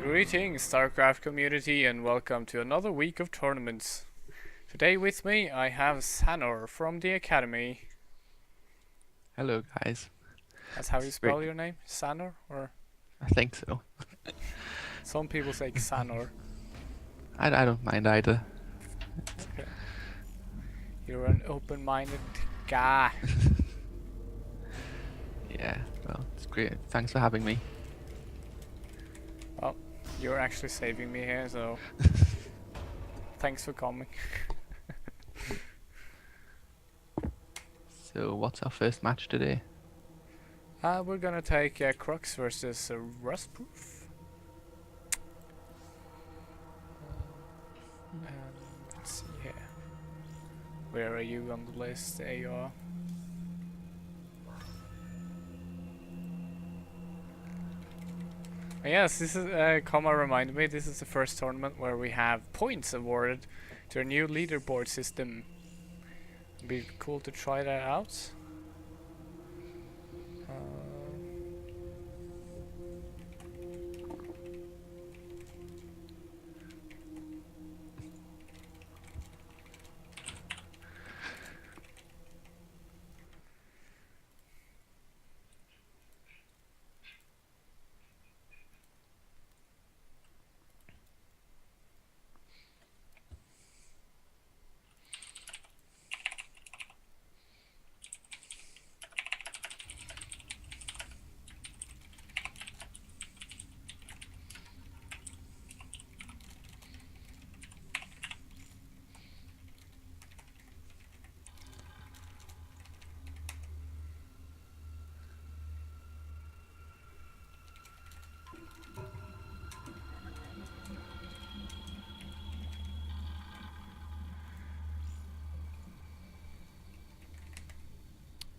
Greetings, StarCraft community, and welcome to another week of tournaments. Today with me I have Sanor from the Academy. Hello, guys. That's how you It's spell great. your name? Sanor? Or I think so. some people say Xanor. I don't mind either. Okay. You're an open-minded guy. Yeah, well, it's great. Thanks for having me. Well, you're actually saving me here, so thanks for coming. So, what's our first match today? We're gonna take Crux versus Rustproof. And let's see here. Where are you on the list? There you are. Yes, this is Kama reminded me, this is the first tournament where we have points awarded to a new leaderboard system. It'd be cool to try that out.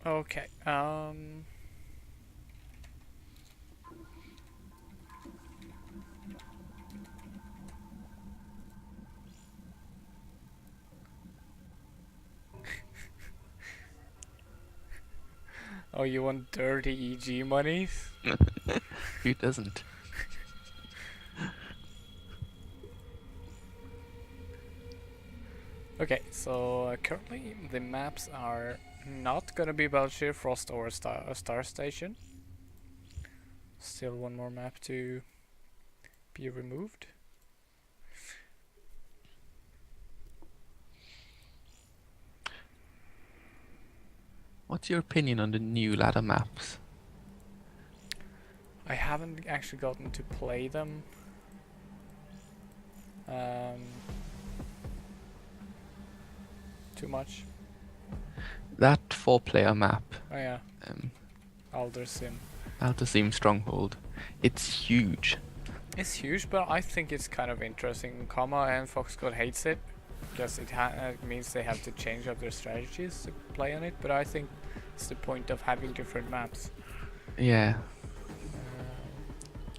Okay, oh, you want dirty EG monies? Who doesn't? Okay, so currently the maps are not gonna be Belshire, Frost, or Star Station. Still one more map to be removed. What's your opinion on the new ladder maps? I haven't actually gotten to play them. Too much. That four-player map, Oh yeah, um, Alder Sim. Altasim Stronghold, it's huge. It's huge, but I think it's kind of interesting. Comma and Foxcode hates it because it means they have to change up their strategies to play on it. But I think it's the point of having different maps. Yeah.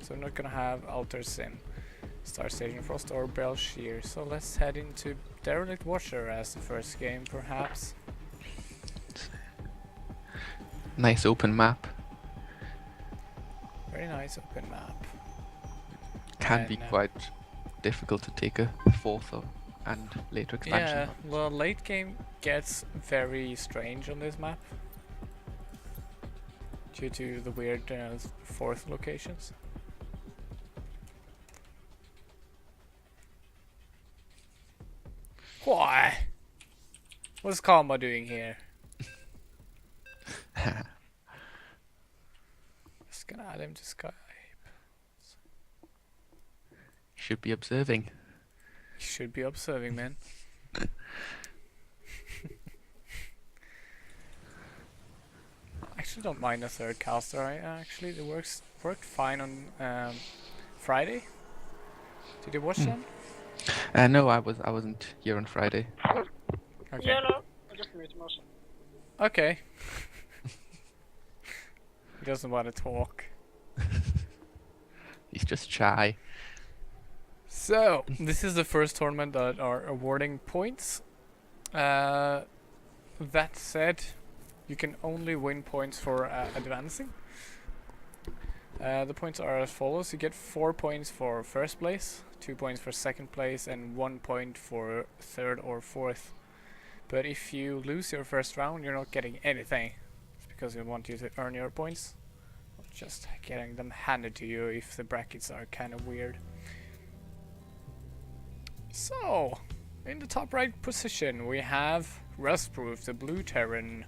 So I'm not gonna have Alter Sim, Star Station Frost, or Belshire. So let's head into Derelict Watcher as the first game, perhaps. Nice open map. Very nice open map. Can be And, quite difficult to take a fourth or, and later expansion. yeah, well, late game gets very strange on this map due to the weird fourth locations. Why? What's Karma doing here? Just gonna add him to Skype. Should be observing. You should be observing, man. I actually don't mind a third caster. Actually, it worked fine on Friday. Did you watch them? No, I wasn't here on Friday. Okay. Yeah, no, I just muted myself. Okay. He doesn't want to talk. He's just shy. So, this is the first tournament that are awarding points. That said, you can only win points for advancing. The points are as follows. You get 4 points for first place, 2 points for second place, and 1 point for third or fourth. But if you lose your first round, you're not getting anything. It's because we want you to earn your points, not just getting them handed to you if the brackets are kind of weird. So, in the top right position, we have Rustproof, the blue Terran.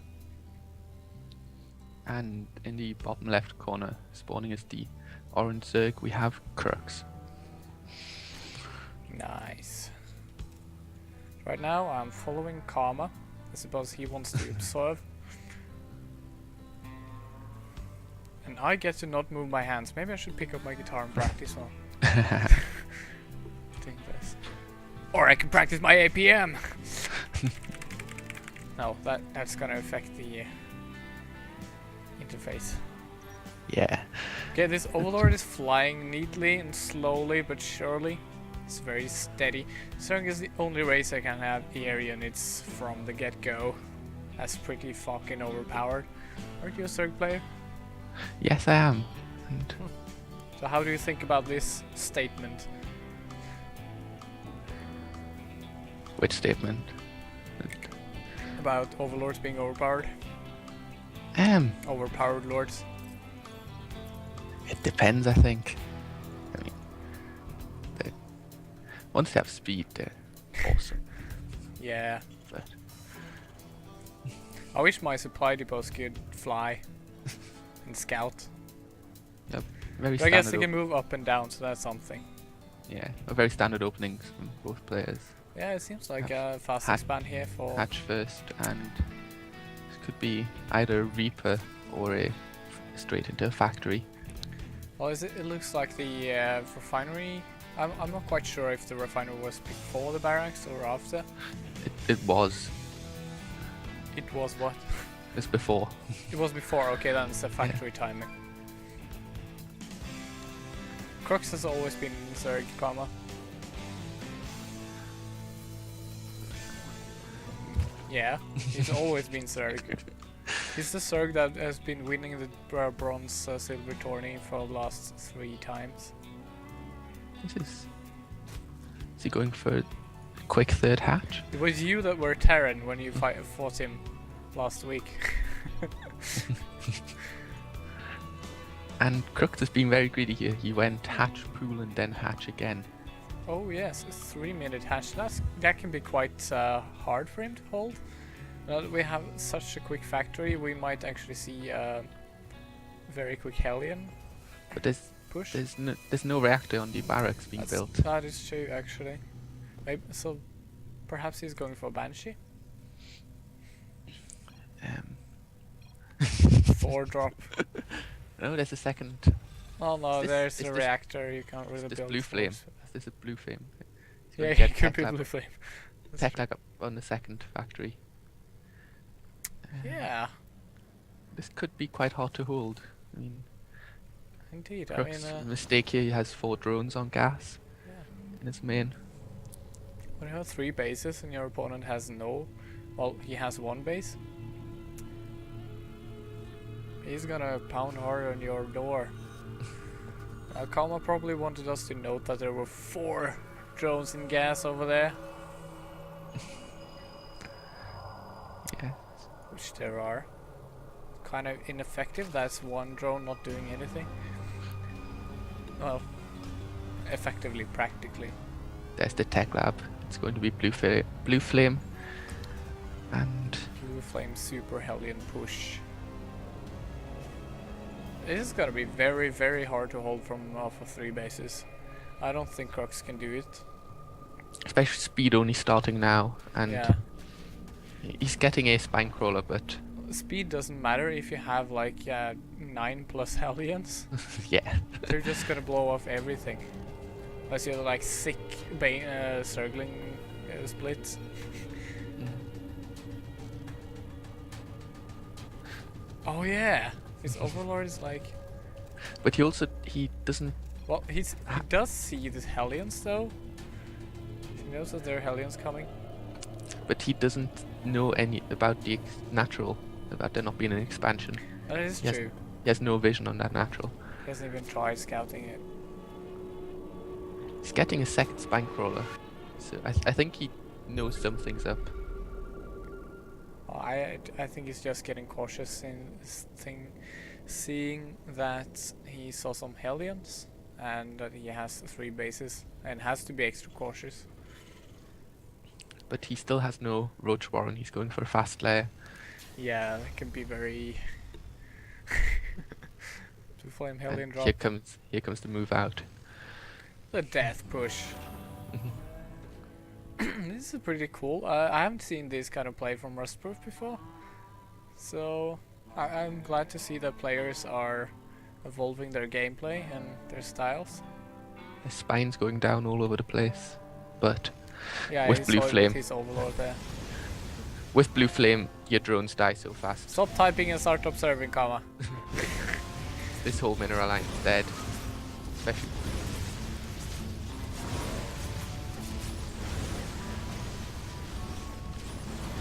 And in the bottom left corner, spawning as the orange Zerg, we have Crux. Nice. Right now I'm following Karma. I suppose he wants to observe. And I get to not move my hands. Maybe I should pick up my guitar and practice one. Think this. Or I can practice my APM! No, that's gonna affect the interface. Yeah. Okay, this Overlord is flying neatly and slowly but surely. It's very steady. Zerg is the only race I can have air units from the get-go. That's pretty fucking overpowered. Aren't you a Zerg player? Yes, I am. And So how do you think about this statement? which statement? About Overlords being overpowered? Overpowered lords? It depends, I think. I mean, once they have speed, they're awesome. Yeah. But I wish my supply depots could fly and scout. very But I guess they standard. can move up and down, so that's something. Yeah, very standard openings from both players. Yeah, it seems like Hatch- a fast hatch- expand here for... Hatch first, and this could be either a Reaper or a straight into a factory. Well, it looks like the refinery... I'm not quite sure if the refinery was before the barracks or after. It was. It was what? It's before. It was before, okay, then it's the factory timing. Crux has always been Zerg, comma. Yeah, he's always been Zerg. He's the Zerg that has been winning the bronze silver tourney for the last 3 times. Is he going for a quick third hatch? It was you that were Terran when you fought him last week. And Crux has been very greedy here. He went hatch, pool, and then hatch again. Oh yes, a 3-minute hatch. That can be quite hard for him to hold. Now that we have such a quick factory, we might actually see a very quick Hellion But push. there's no reactor on the barracks being built. That is true, actually. Maybe, so perhaps he's going for Banshee. 4 drop. No, there's a second. Oh no, Is this- there's is a this- reactor. You can't really This build. blue flame. force. This is blue flame. He's Yeah, gonna it get could be Tech Lab- blue flame. That's Tech true. Lab up on the second factory. Yeah, This could be quite hard to hold. I mean, indeed. I Crux' mean, mistake here, he has 4 drones on gas yeah. in his main. When you have 3 bases and your opponent has no, well, he has 1 base. He's gonna pound hard on your door. Kama probably wanted us to note that there were 4 drones in gas over there, Yeah. which there are. Kind of ineffective. That's 1 drone not doing anything. Well, effectively, practically. There's the Tech Lab. It's going to be blue flame. And Blue flame super Hellion push. This is gonna be very, very hard to hold from off of 3 bases. I don't think Crux can do it. especially speed only starting now. And Yeah. he's getting a spine crawler, but Speed doesn't matter if you have like 9 plus Hellions. yeah. They're just gonna blow off everything. Unless you have like sick Zergling splits. Oh yeah! His Overlord is like... But he doesn't. Well, he does see the Hellions though. He knows that there are Hellions coming. But he doesn't know any about the natural, about there not being an expansion. That is Yes. true. He has no vision on that natural. He hasn't even tried scouting it. He's getting a second spine crawler, so I think he knows something's up. I think he's just getting cautious in this thing, seeing that he saw some Hellions and that he has 3 bases and has to be extra cautious. But he still has no Roach Warren. He's going for a fast layer. Yeah, that can be very. To flame Hellion And drop. here comes the move out. The death push. This is pretty cool. I haven't seen this kind of play from Rustproof before, so I'm glad to see that players are evolving their gameplay and their styles. The spine's going down all over the place, but Yeah, with he Blue saw it Flame. with his Overlord there. with Blue Flame, your drones die so fast. Stop typing and start observing, Kama. This whole mineral line is dead. Especially.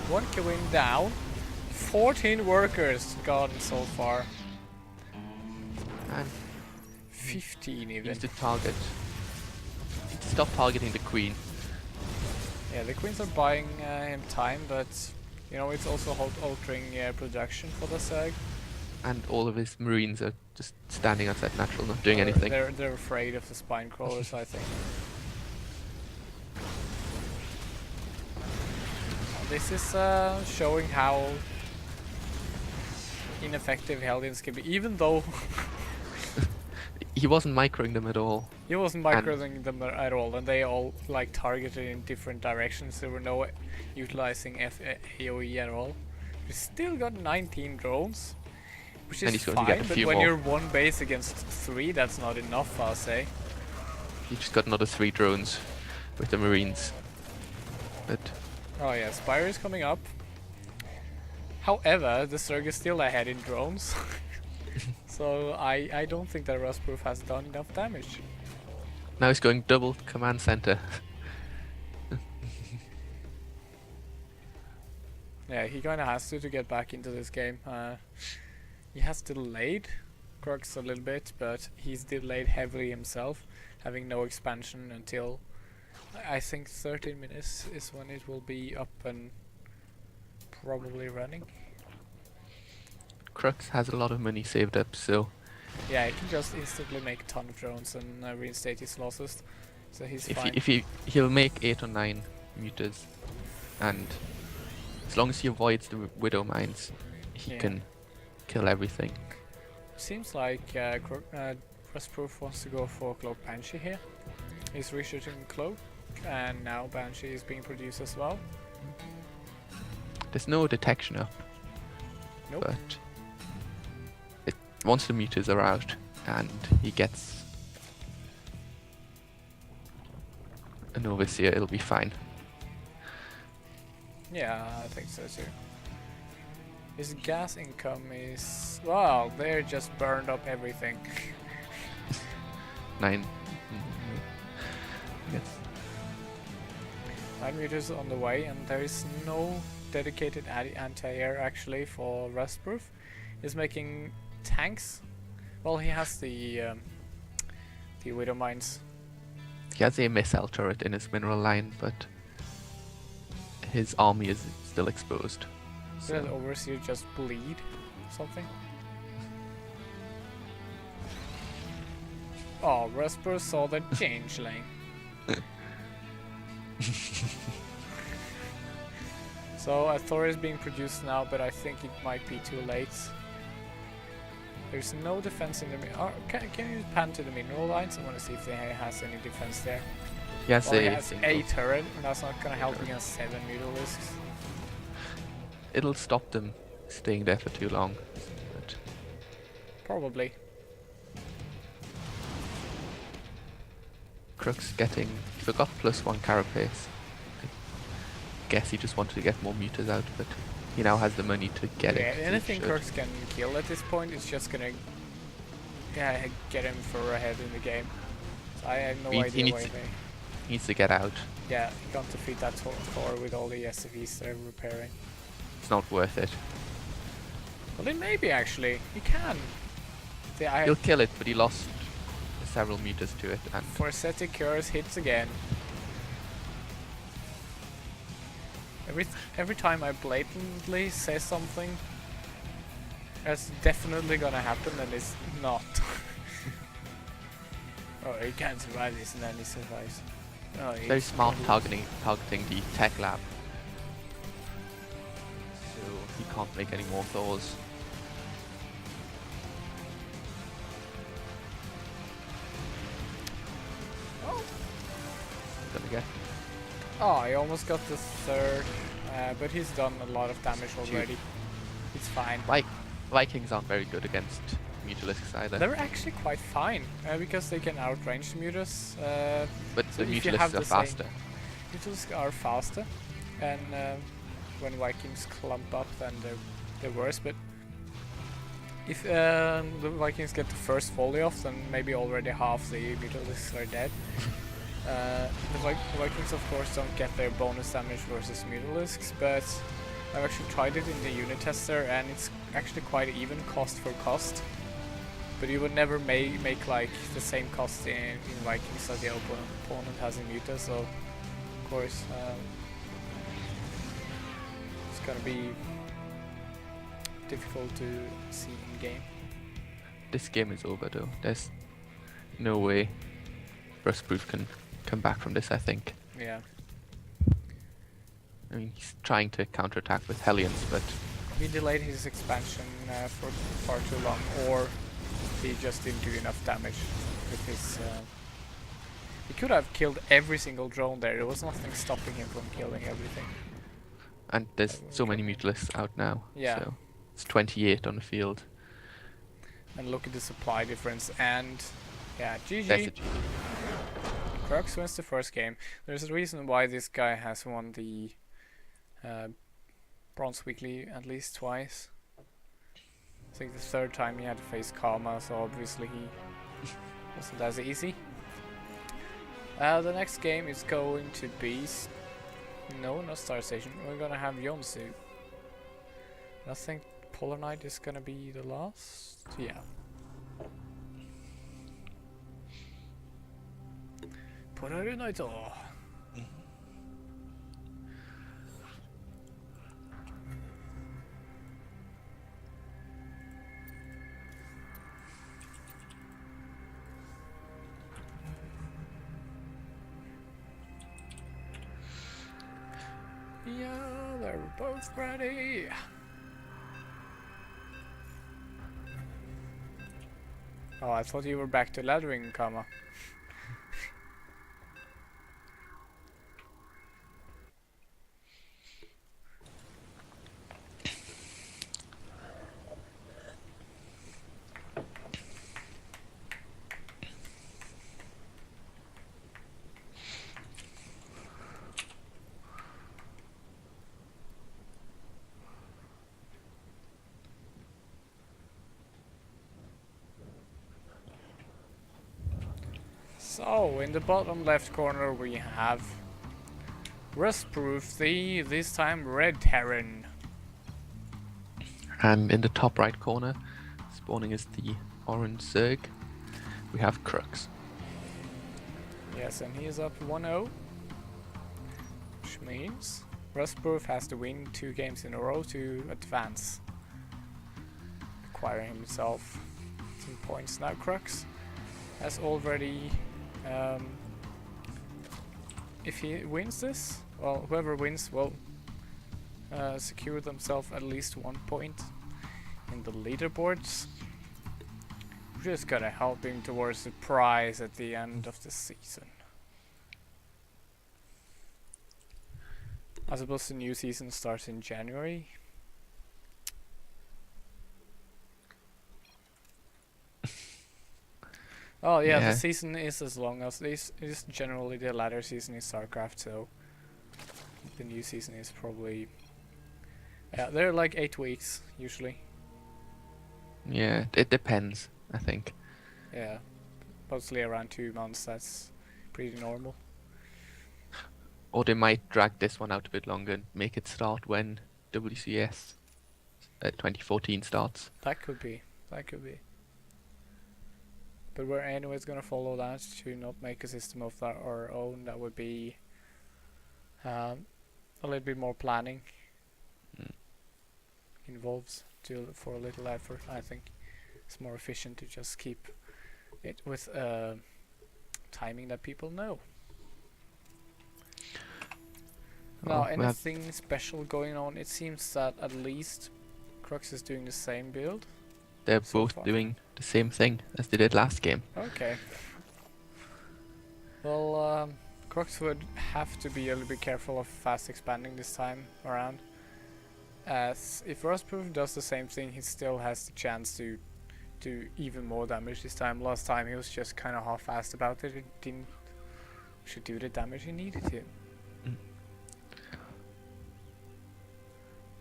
One killing down. 14 workers gone so far. And 15 he even. needs to target. Need to stop targeting the queen. Yeah, the queens are buying him time, but you know it's also altering production for the Zerg. And all of his marines are just standing outside natural, not doing anything. They're afraid of the spine crawlers, I think. This is showing how ineffective Hellions can be, even though He wasn't microing them at all. he wasn't microing them at all, and they all like targeted in different directions. There were no utilizing AoE at all. We still got 19 drones, which And is he's going to get fine, a but few when more. you're 1 base against 3, that's not enough, I'll say. He just got another 3 drones with the marines. But Oh yeah, Spire is coming up. However, the Zerg is still ahead in drones. So I don't think that Rustproof has done enough damage. now he's going double command center. Yeah, he kinda has to get back into this game. He has delayed Crux a little bit, but he's delayed heavily himself, having no expansion until I think 13 minutes is when it will be up and probably running. Crux has a lot of money saved up, so Yeah, he can just instantly make a ton of drones and reinstate his losses, so he's fine. he'll make 8 or 9 mutas, and as long as he avoids the widow mines, he Yeah. can kill everything. Seems like Rustproof wants to go for Cloak Banshee here. He's researching Cloak, and now Banshee is being produced as well. There's no detection up, Nope. but once the mutas are out and he gets an overseer, it'll be fine. Yeah, I think so too. His gas income is... Wow, they just burned up everything. 9. Yes. 9 meters on the way, and there is no dedicated anti-air actually for Rustproof. He's making tanks. Well, he has the Widow Mines. He has a missile turret in his mineral line, but his army is still exposed. Did So Overseer just bleed something? Oh, Rustproof saw the changeling. So Thor is being produced now, but I think it might be too late. There's no defense in the can you pan to the mineral lines? I want to see if they has any defense there. he has Well, he a has single. a turret, and that's not gonna help against 7 mutalisks. It'll stop them staying there for too long. But Probably. Crux getting... He forgot +1 carapace. I guess he just wanted to get more mutas out, but he now has the money to get Yeah, it. so he anything should. Crux can kill at this point is just gonna get him further ahead in the game. So I have no He idea needs why to- they... He needs to get out. Yeah, you can't defeat that Thor with all the SCVs they're repairing. It's not worth it. Well, then maybe actually, you can. He'll kill it, but he lost several meters to it, and Forsetic Curse hits again. Every time I blatantly say something that's definitely gonna happen, and it's not. Oh, he can't survive this, and then he survives. Oh, very smart targeting the tech lab. So he can't make any more Thors. Oh. Gonna get. Oh, he almost got the third, but he's done a lot of damage already. It's fine. Vikings aren't very good against Mutalisks either. They're actually quite fine, because they can outrange the Mutas. But so the if you have Mutalisks are the same- faster. Mutalisks are faster, and when Vikings clump up, then they're worse. But if the Vikings get the first volley off, then maybe already half the Mutalisks are dead. The Vikings, of course, don't get their bonus damage versus Mutalisks, but I've actually tried it in the unit tester, and it's actually quite even cost for cost. But you would never make like the same cost in Vikings that the opponent has in Muta, so of course it's gonna be difficult to see in game. This game is over though. There's no way Rustproof can come back from this, I think. Yeah. I mean, he's trying to counterattack with Hellions, but He delayed his expansion for far too long, or he just didn't do enough damage with his... He could have killed every single drone there. There was nothing stopping him from killing everything. and there's so many Mutalisks out now. Yeah. So it's 28 on the field. And look at the supply difference, and yeah, That's GG. a GG. Crux wins the first game. There's a reason why this guy has won the Bronze Weekly at least twice. I think the third time he had to face Karma, so obviously he wasn't as easy. The next game is going to be... No, not Star Station. We're gonna have Yonsu. I think Polar Knight is gonna be the last. Yeah. Polar Knight. Yeah, they're both ready. Oh, I thought you were back to laddering, Kama. So, in the bottom left corner we have Rustproof, the this time Red Terran. And in the top right corner, spawning is the orange Zerg. We have Crux. Yes, and he is up 1-0. Which means Rustproof has to win 2 games in a row to advance. Acquiring himself some points. Now Crux has already... if he wins this, well, whoever wins will secure themselves at least 1 point in the leaderboards. Just gotta help him towards the prize at the end of the season. I suppose the new season starts in January. Oh yeah, Yeah. the season is as long as this is generally the latter season in StarCraft, so the new season is probably they're like 8 weeks usually. Yeah, it depends, I think. Yeah, mostly around 2 months. That's pretty normal. Or they might drag this one out a bit longer and make it start when WCS 2014 starts. That could be. That could be. But we're anyways gonna follow that to not make a system of our own. That would be a little bit more planning involves for a little effort. I think it's more efficient to just keep it with timing that people know. Now, Oh, we have- anything special going on? It seems that at least Crux is doing the same build. they're so both far. doing the same thing as they did last game. Okay. Well, Crux would have to be a little bit careful of fast expanding this time around. As if Rustproof does the same thing, he still has the chance to do even more damage this time. Last time he was just kind of half-assed about it. It didn't should do the damage he needed to.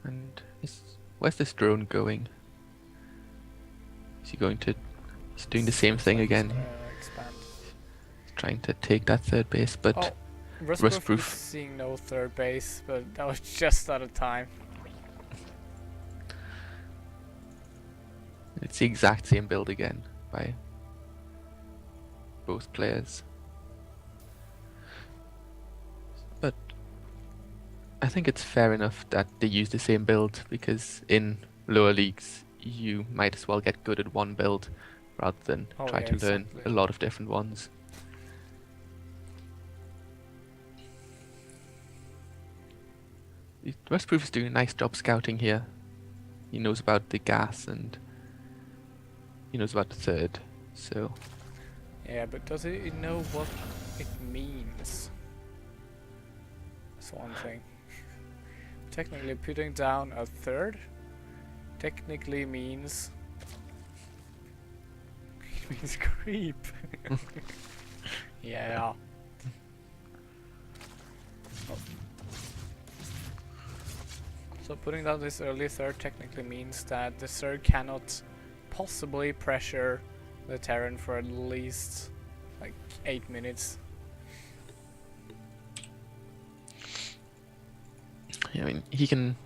And where's this drone going? Is he going to? He's doing the same Looks thing like he's again. gonna expand. He's trying to take that third base, but Oh, Rustproof Rustproof. is seeing no third base, but that was just out of time. it's the exact same build again by both players. But I think it's fair enough that they use the same build, because in lower leagues you might as well get good at one build rather than Oh, try yeah, to learn exactly. a lot of different ones. Rustproof is doing a nice job scouting here. He knows about the gas and he knows about the third, so Yeah, but does it know what it means? That's one thing. Technically, putting down a third technically means it means creep. Yeah. So putting down this early third technically means that the third cannot possibly pressure the Terran for at least like 8 minutes. I mean he can